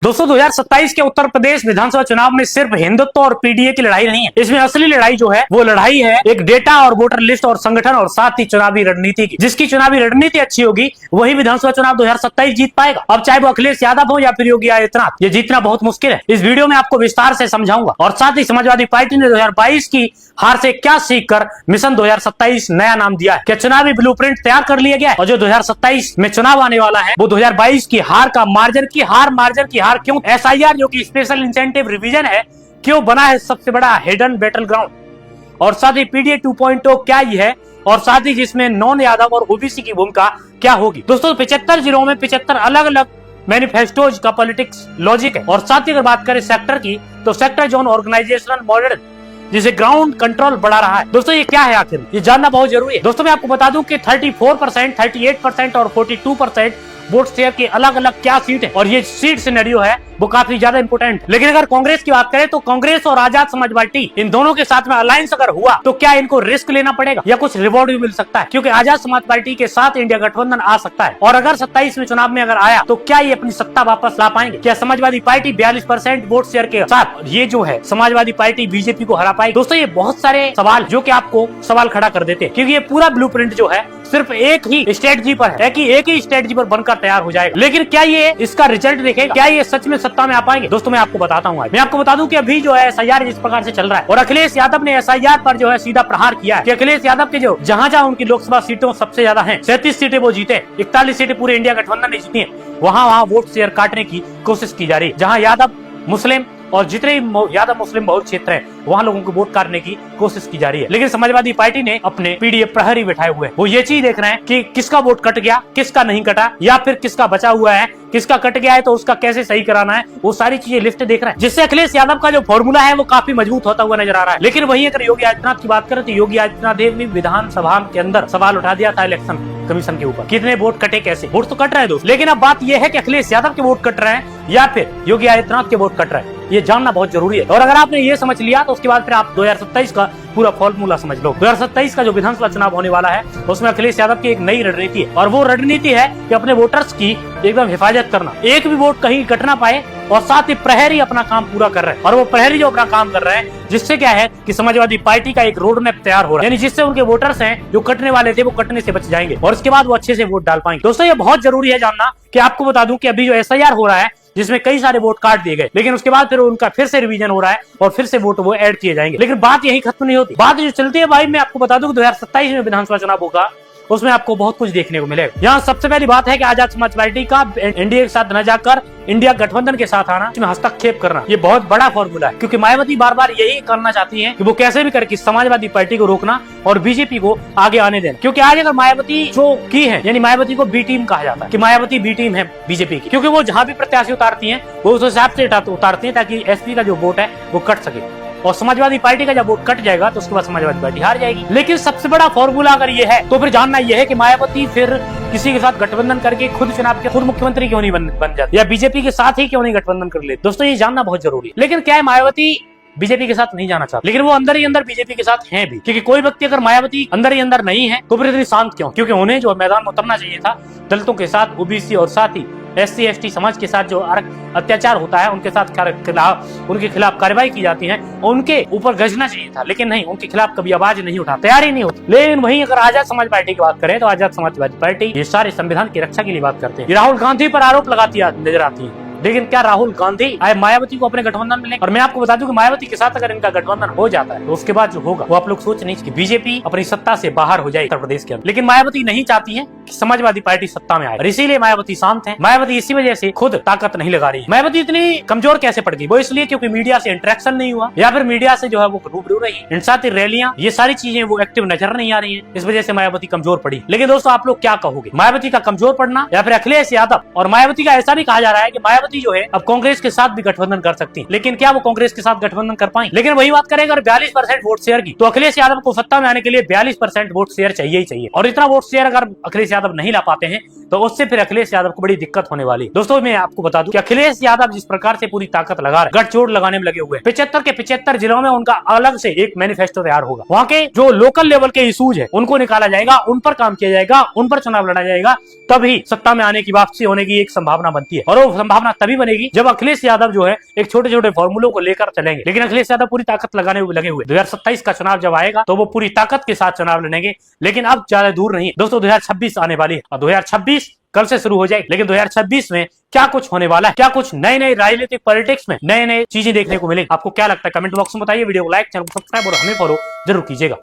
दोस्तों 2027 के उत्तर प्रदेश विधानसभा चुनाव में सिर्फ हिंदुत्व और पीडीए की लड़ाई नहीं है। इसमें असली लड़ाई जो है वो लड़ाई है एक डेटा और वोटर लिस्ट और संगठन और साथ ही चुनावी रणनीति की। जिसकी चुनावी रणनीति अच्छी होगी वही विधानसभा चुनाव 2027 जीत पाएगा। अब चाहे वो अखिलेश यादव हो या फिर योगी आदित्यनाथ, ये जीतना बहुत मुश्किल है। इस वीडियो में आपको विस्तार से समझाऊंगा और साथ ही समाजवादी पार्टी ने 2022 की हार से क्या सीख कर मिशन 2027 नया नाम दिया है। क्या चुनावी ब्लूप्रिंट तैयार कर लिया गया है और जो 2027 में चुनाव आने वाला है वो 2022 की हार का मार्जिन की हार क्यों? एसआईआर जो कि स्पेशल इंसेंटिव रिवीजन है क्यों बना है सबसे बड़ा हिडन बैटल ग्राउंड? और साथ ही पीडीए 2.0 क्या ही है और साथ ही जिसमें नॉन यादव और ओबीसी की भूमिका क्या होगी। दोस्तों 75 जिलों में 75 अलग अलग मैनिफेस्टोज का पॉलिटिक्स लॉजिक है। और साथ ही अगर बात करें सेक्टर की तो सेक्टर जोन ऑर्गेनाइजेशनल मॉडल जिसे ग्राउंड कंट्रोल बढ़ा रहा है। दोस्तों ये क्या है आखिर, ये जानना बहुत जरूरी है। दोस्तों मैं आपको बता दूं कि 34%, 38% और 42% वोट शेयर के अलग अलग क्या सीट है और ये सीट सिनेरियो है वो काफी ज्यादा इंपोर्टेंट। लेकिन अगर कांग्रेस की बात करें तो कांग्रेस और आजाद समाज पार्टी इन दोनों के साथ में अलायंस अगर हुआ तो क्या इनको रिस्क लेना पड़ेगा या कुछ रिवॉर्ड भी मिल सकता है? क्योंकि आजाद समाज पार्टी के साथ इंडिया गठबंधन आ सकता है और अगर 27 में चुनाव में अगर आया तो क्या ये अपनी सत्ता वापस ला पाएंगे? क्या समाजवादी पार्टी 42% वोट शेयर के साथ ये जो है समाजवादी पार्टी बीजेपी को हरा पाएगी? दोस्तों ये बहुत सारे सवाल जो कि आपको सवाल खड़ा कर देते हैं क्योंकि ये पूरा ब्लूप्रिंट जो है सिर्फ एक ही स्ट्रेटजी पर है कि एक ही स्ट्रेटजी पर बनकर तैयार हो जाएगा। लेकिन क्या ये इसका रिजल्ट देखेगा? क्या ये सच में सत्ता में आ पाएंगे? दोस्तों मैं आपको बताता हूँ। मैं आपको बता दूं कि अभी जो है एसआईआर जिस प्रकार से चल रहा है और अखिलेश यादव ने एसआईआर पर जो है सीधा प्रहार किया है कि अखिलेश यादव के जो जहां उनकी लोकसभा सीटों सबसे ज्यादा है 37 सीटें वो जीते, 41 सीटें पूरे इंडिया गठबंधन ने जीती है, वहां वोट शेयर काटने की कोशिश की जा रही है। जहाँ यादव मुस्लिम और जितने यादव मुस्लिम बहुल क्षेत्र है वहाँ लोगों को वोट काटने की कोशिश की जा रही है। लेकिन समाजवादी पार्टी ने अपने पीडीए प्रहरी बिठाए हुए वो ये चीज देख रहे हैं कि किसका वोट कट गया, किसका नहीं कटा या फिर किसका बचा हुआ है, किसका कट गया है तो उसका कैसे सही कराना है, वो सारी चीजें लिस्ट देख रहे हैं। जिससे अखिलेश यादव का जो फॉर्मूला है वो काफी मजबूत होता हुआ नजर आ रहा है। लेकिन वही अगर योगी आदित्यनाथ की बात करें तो योगी आदित्यनाथ ने विधानसभा के अंदर सवाल उठा दिया था इलेक्शन कमीशन के ऊपर, कितने वोट कटे, कैसे वोट तो कट रहे हैं दोस्त। लेकिन अब बात यह है कि अखिलेश यादव के वोट कट रहे हैं या फिर योगी आदित्यनाथ के वोट कट रहे हैं, ये जानना बहुत जरूरी है। और अगर आपने ये समझ लिया तो उसके बाद फिर आप 2027 का पूरा फॉर्मूला समझ लो। 2027 का जो विधानसभा चुनाव होने वाला है उसमें अखिलेश यादव की एक नई रणनीति है और वो रणनीति है कि अपने वोटर्स की एकदम हिफाजत करना, एक भी वोट कहीं कट ना पाए और साथ ही प्रहरी अपना काम पूरा कर रहे हैं। और वो प्रहरी जो अपना काम कर रहे हैं जिससे क्या है कि समाजवादी पार्टी का एक रोड मैप तैयार हो रहा है, यानी जिससे उनके वोटर्स हैं जो कटने वाले थे वो कटने से बच जाएंगे और उसके बाद वो अच्छे से वोट डाल पाएंगे। दोस्तों ये बहुत जरूरी है जानना कि आपको बता दूं कि अभी जो एसआईआर हो रहा है जिसमें कई सारे वोट काट दिए गए, लेकिन उसके बाद फिर उनका फिर से रिवीजन हो रहा है और फिर से वोट वो ऐड किए जाएंगे। लेकिन बात यही खत्म नहीं होती, बात जो चलती है भाई मैं आपको बता दूं कि 2027 में विधानसभा चुनाव होगा उसमें आपको बहुत कुछ देखने को मिलेगा। यहाँ सबसे पहली बात है कि आजाद समाज पार्टी का एनडीए के साथ न जाकर इंडिया गठबंधन के साथ आना, इसमें हस्तक्षेप करना, ये बहुत बड़ा फॉर्मूला है क्योंकि मायावती बार बार यही करना चाहती हैं कि वो कैसे भी करके समाजवादी पार्टी को रोकना और बीजेपी को आगे आने देना। क्योंकि आज अगर मायावती जो की है, यानी मायावती को बी टीम कहा जाता है कि मायावती बी टीम है बीजेपी की, क्योंकि वो जहाँ भी प्रत्याशी उतारती है वो उस हिसाब से उतारती है ताकि एसपी का जो वोट है वो कट सके और समाजवादी पार्टी का जब वोट कट जाएगा तो उसके बाद समाजवादी पार्टी हार जाएगी। लेकिन सबसे बड़ा फॉर्मूला अगर ये है तो फिर जानना ये है कि मायावती फिर किसी के साथ गठबंधन करके खुद चुनाव के खुद मुख्यमंत्री क्यों नहीं बन जाती या बीजेपी के साथ ही क्यों नहीं गठबंधन कर लेती? दोस्तों ये जानना बहुत जरूरी है। लेकिन क्या है, मायावती बीजेपी के साथ नहीं जाना चाहती, लेकिन वो अंदर ही अंदर बीजेपी के साथ हैं भी, क्योंकि कोई व्यक्ति अगर मायावती अंदर ही अंदर नहीं है तो फिर इतनी शांत क्यों? क्योंकि उन्हें जो मैदान में उतरना चाहिए था दलितों के साथ, ओबीसी और साथ ही SC ST समाज के साथ जो अत्याचार होता है उनके खिलाफ कार्रवाई की जाती है, उनके ऊपर गरजना चाहिए था, लेकिन नहीं, उनके खिलाफ कभी आवाज नहीं उठा, तैयार ही नहीं होती। लेकिन वहीं अगर आजाद समाज पार्टी की बात करें तो आजाद समाजवादी पार्टी ये सारे संविधान की रक्षा के लिए बात करते हैं। राहुल गांधी पर आरोप लगाती नजर आती है, लेकिन क्या राहुल गांधी आए मायावती को अपने गठबंधन में लेंगे? और मैं आपको बता दूं कि मायावती के साथ अगर इनका गठबंधन हो जाता है तो उसके बाद जो होगा वो आप लोग सोच नहीं कि बीजेपी अपनी सत्ता से बाहर हो जाए उत्तर प्रदेश के अंदर। लेकिन मायावती नहीं चाहती है कि समाजवादी पार्टी सत्ता में आए और इसीलिए मायावती शांत है। मायावती इसी वजह से खुद ताकत नहीं लगा रही है। मायावती इतनी कमजोर कैसे पड़ गई? वो इसलिए क्योंकि मीडिया से इंटरेक्शन नहीं हुआ या फिर मीडिया से जो है वो रूबरू रही, इन साथ ही रैलियां, ये सारी चीजें वो एक्टिव नजर नहीं आ रही है, इस वजह से मायावती कमजोर पड़ी। लेकिन दोस्तों आप लोग क्या कहोगे, मायावती का कमजोर पड़ना या फिर अखिलेश यादव? और मायावती का ऐसा भी कहा जा रहा है कि मायावती जो है अब कांग्रेस के साथ भी गठबंधन कर सकती है, लेकिन क्या वो कांग्रेस के साथ गठबंधन कर पाएंगे? लेकिन वही बात करें अगर 42% वोट शेयर की तो अखिलेश यादव को सत्ता में आने के लिए 42% वोट शेयर चाहिए ही चाहिए और इतना वोट शेयर अगर अखिलेश यादव नहीं ला पाते हैं तो उससे फिर अखिलेश यादव को बड़ी दिक्कत होने वाली। दोस्तों मैं आपको बता दूं कि अखिलेश यादव जिस प्रकार से पूरी ताकत लगा रहे, गठजोड़ लगाने में लगे हुए, 75 के 75 जिलों में उनका अलग से एक मैनिफेस्टो तैयार होगा। वहाँ के जो लोकल लेवल के इशूज है उनको निकाला जाएगा, उन पर काम किया जाएगा, उन पर चुनाव लड़ा जाएगा, तभी सत्ता में आने की वापसी होने की एक संभावना बनती है और वो संभावना तभी बनेगी जब अखिलेश यादव जो है एक छोटे छोटे फॉर्मूलों को लेकर चलेंगे। लेकिन अखिलेश यादव पूरी ताकत लगाने में लगे हुए। 2027 का चुनाव जब आएगा तो वो पूरी ताकत के साथ चुनाव लड़ेंगे। लेकिन अब ज्यादा दूर नहीं दोस्तों, 2026 आने वाली है और 2026 कल से शुरू हो जाएगी। लेकिन 2026 में क्या कुछ होने वाला है, क्या कुछ नए नए राजनीतिक पॉलिटिक्स में नए नए चीजें देखने को मिलेंगी, आपको क्या लगता है कमेंट बॉक्स में बताइए। वीडियो को लाइक, चैनल को सब्सक्राइब और हमें फॉलो जरूर कीजिएगा।